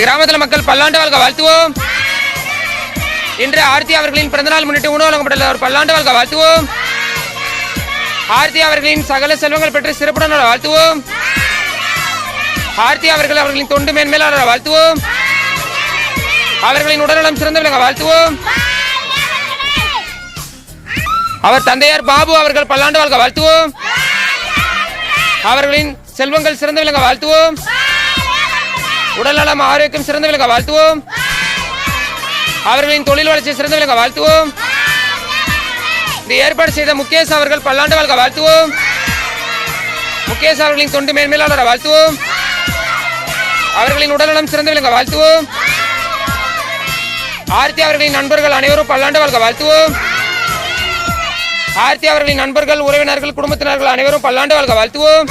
கிராமத்தில் மக்கள் பல்லாண்டு வாழ்க வாழ்த்துவோம். இன்று ஆர்த்தி அவர்களின் பிறந்தநாள் முன்னிட்டு உணவு வழங்கப்பட்டுள்ள ஒரு பல்லாண்டு வாழ்க வாழ்த்துவோம். ஆர்த்தி அவர்களின் சகல செல்வங்கள் பெற்று சிறப்புடன் வாழ்த்துவோம். ஆர்த்தி அவர்களின் தொண்டு மேன்மேலாளர் வாழ்த்துவோம். அவர்களின் உடல்நலம் சிறந்த விளங்க வாழ்த்துவோம். அவர் தந்தையார் பாபு அவர்கள் பல்லாண்டு வாழ்க வாழ்த்துவோம். அவர்களின் செல்வங்கள் சிறந்த விளங்க வாழ்த்துவோம். உடல்நலம் ஆரோக்கியம் சிறந்த விளங்க வாழ்த்துவோம். அவர்களின் தொழில் வளர்ச்சி சிறந்த விளங்க வாழ்த்துவோம். இந்த ஏற்பாடு செய்த முகேஷ் அவர்கள் பல்லாண்டு வாழ்க வாழ்த்துவோம். முகேஷ் அவர்களின் தொண்டு மேன்மேலாளர் வாழ்த்துவோம். அவர்களின் உடல்நலம் சிறந்த விளங்க வாழ்த்துவோம். ஆர்த்தி அவர்களின் நண்பர்கள் அனைவரும் பல்லாண்டு வாழ்க வாழ்த்துவோம். ஆர்த்தி அவர்களின் நண்பர்கள், உறவினர்கள், குடும்பத்தினர்கள் அனைவரும் பல்லாண்டு வாழ்க வாழ்த்துவோம்.